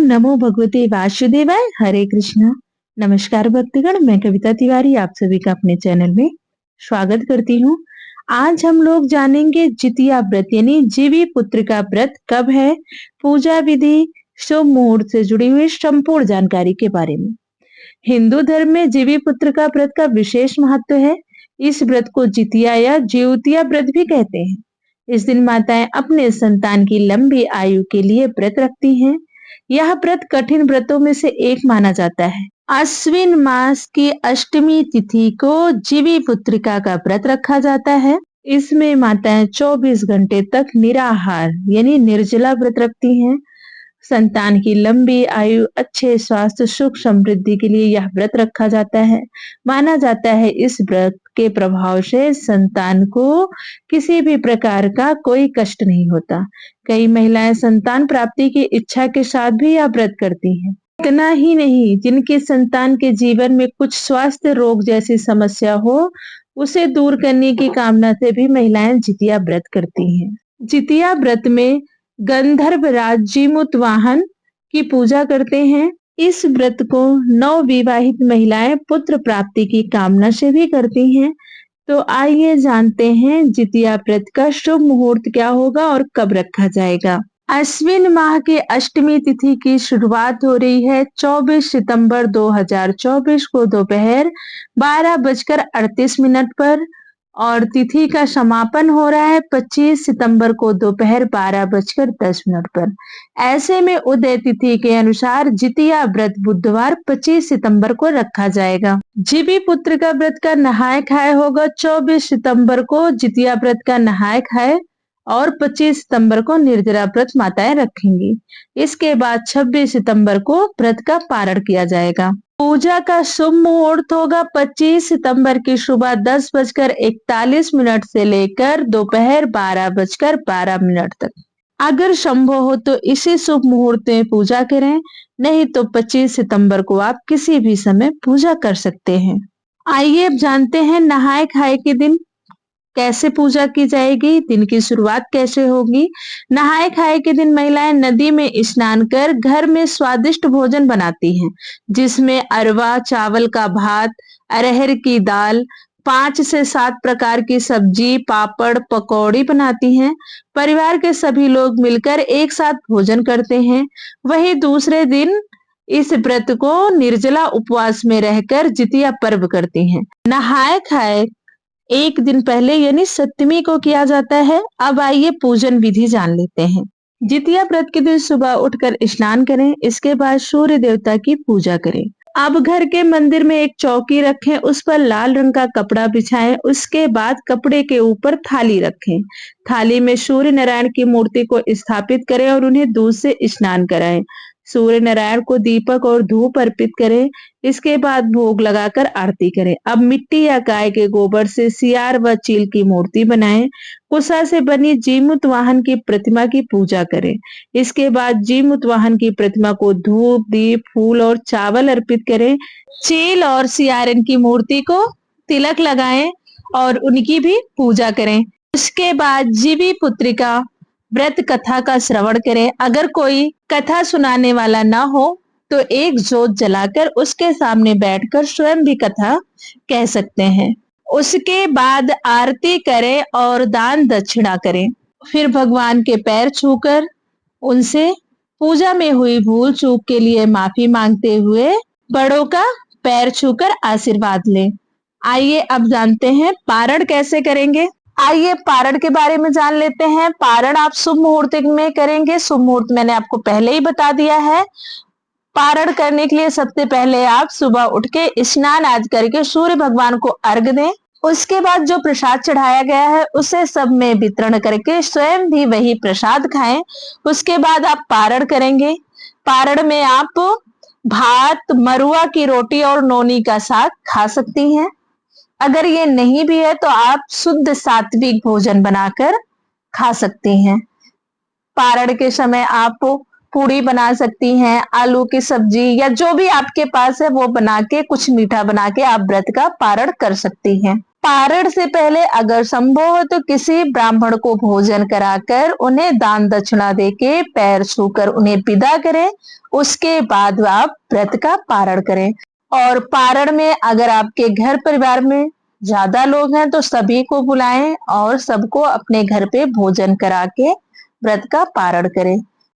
नमो भगवते वासुदेवाय। हरे कृष्णा। नमस्कार भक्तगण, मैं कविता तिवारी आप सभी का अपने चैनल में स्वागत करती हूँ। आज हम लोग जानेंगे जितिया व्रत यानी जीवी पुत्र का व्रत कब है, पूजा विधि, शुभ मुहूर्त से जुड़ी हुई संपूर्ण जानकारी के बारे में। हिंदू धर्म में जीवी पुत्र का व्रत का विशेष महत्व है। इस व्रत को जितिया या ज्योतिया व्रत भी कहते हैं। इस दिन माताएं अपने संतान की लंबी आयु के लिए व्रत रखती हैं। यह व्रत कठिन व्रतों में से एक माना जाता है। अश्विन मास की अष्टमी तिथि को जीवी पुत्रिका का व्रत रखा जाता है। इसमें माताएं 24 घंटे तक निराहार यानी निर्जला व्रत रखती हैं। संतान की लंबी आयु, अच्छे स्वास्थ्य, सुख समृद्धि के लिए यह व्रत रखा जाता है। माना जाता है इस व्रत के प्रभाव से संतान को किसी भी प्रकार का कोई कष्ट नहीं होता। कई महिलाएं संतान प्राप्ति की इच्छा के साथ भी यह व्रत करती हैं। इतना ही नहीं, जिनके संतान के जीवन में कुछ स्वास्थ्य रोग जैसी समस्या हो, उसे दूर करने की कामना से भी महिलाएं जितिया व्रत करती हैं। जितिया व्रत में गंधर्व राज जीमूतवाहन की पूजा करते हैं। इस व्रत को नवविवाहित महिलाएं पुत्र प्राप्ति की कामना से भी करती हैं। तो आइए जानते हैं जितिया व्रत का शुभ मुहूर्त क्या होगा और कब रखा जाएगा। अश्विन माह की अष्टमी तिथि की शुरुआत हो रही है 24 सितंबर 2024 को दोपहर 12:38 पर और तिथि का समापन हो रहा है 25 सितंबर को दोपहर 12:10 पर। ऐसे में उदय तिथि के अनुसार जितिया व्रत बुधवार 25 सितंबर को रखा जाएगा। जीवी पुत्र का व्रत का नहाय खाए होगा 24 सितंबर को जितिया व्रत का नहाय खाए और 25 सितंबर को निर्जला व्रत माताएं रखेंगी। इसके बाद 26 सितंबर को व्रत का पारण किया जाएगा। पूजा का शुभ मुहूर्त होगा 25 सितंबर की सुबह 10:41 से लेकर दोपहर 12:12 तक। अगर संभव हो तो इसी शुभ मुहूर्त में पूजा करें, नहीं तो 25 सितंबर को आप किसी भी समय पूजा कर सकते हैं। आइए अब जानते हैं नहाय खाए के दिन कैसे पूजा की जाएगी, दिन की शुरुआत कैसे होगी। नहाए खाए के दिन महिलाएं नदी में स्नान कर घर में स्वादिष्ट भोजन बनाती हैं, जिसमें अरवा चावल का भात, अरहर की दाल, 5 से 7 प्रकार की सब्जी, पापड़, पकौड़ी बनाती हैं। परिवार के सभी लोग मिलकर एक साथ भोजन करते हैं। वही दूसरे दिन इस व्रत को निर्जला उपवास में रहकर जितिया पर्व करती हैं। नहाए खाए एक दिन पहले यानी सप्तमी को किया जाता है। अब आइए पूजन विधि जान लेते हैं। जितिया व्रत के दिन सुबह उठकर स्नान करें, इसके बाद सूर्य देवता की पूजा करें। अब घर के मंदिर में एक चौकी रखें, उस पर लाल रंग का कपड़ा बिछाएं। उसके बाद कपड़े के ऊपर थाली रखें। थाली में सूर्य नारायण की मूर्ति को स्थापित करें और उन्हें दूध से स्नान कराएं। सूर्य नारायण को दीपक और धूप अर्पित करें। इसके बाद भोग लगाकर आरती करें। अब मिट्टी या गाय के गोबर से सियार व चील की मूर्ति बनाएं। कुशा से बनी जीमूतवाहन की प्रतिमा की पूजा करें। इसके बाद जीमूतवाहन की प्रतिमा को धूप, दीप, फूल और चावल अर्पित करें। चील और सियारन की मूर्ति को तिलक लगाएं और उनकी भी पूजा करें। उसके बाद जीवी पुत्रिका व्रत कथा का श्रवण करें। अगर कोई कथा सुनाने वाला ना हो तो एक जोत जलाकर उसके सामने बैठकर स्वयं भी कथा कह सकते हैं। उसके बाद आरती करें और दान दक्षिणा करें। फिर भगवान के पैर छूकर उनसे पूजा में हुई भूल चूक के लिए माफी मांगते हुए बड़ों का पैर छूकर आशीर्वाद लें। आइए अब जानते हैं पारण कैसे करेंगे। आइए पारण के बारे में जान लेते हैं। पारण आप शुभ मुहूर्त में करेंगे। शुभ मुहूर्त मैंने आपको पहले ही बता दिया है। पारण करने के लिए सबसे पहले आप सुबह उठ के स्नान आदि करके सूर्य भगवान को अर्घ दें। उसके बाद जो प्रसाद चढ़ाया गया है उसे सब में वितरण करके स्वयं भी वही प्रसाद खाएं। उसके बाद आप पारण करेंगे। पारण में आप भात, मरुआ की रोटी और नौनी का साग खा सकती हैं। अगर ये नहीं भी है तो आप शुद्ध सात्विक भोजन बनाकर खा सकती हैं। पारण के समय आप पूड़ी बना सकती हैं, आलू की सब्जी या जो भी आपके पास है वो बना के, कुछ मीठा बना के आप व्रत का पारण कर सकती हैं। पारण से पहले अगर संभव हो तो किसी ब्राह्मण को भोजन कराकर उन्हें दान दक्षिणा देके पैर छूकर उन्हें विदा करें। उसके बाद आप व्रत का पारण करें। और पारण में अगर आपके घर परिवार में ज्यादा लोग हैं तो सभी को बुलाएं और सबको अपने घर पे भोजन करा के व्रत का पारण करें।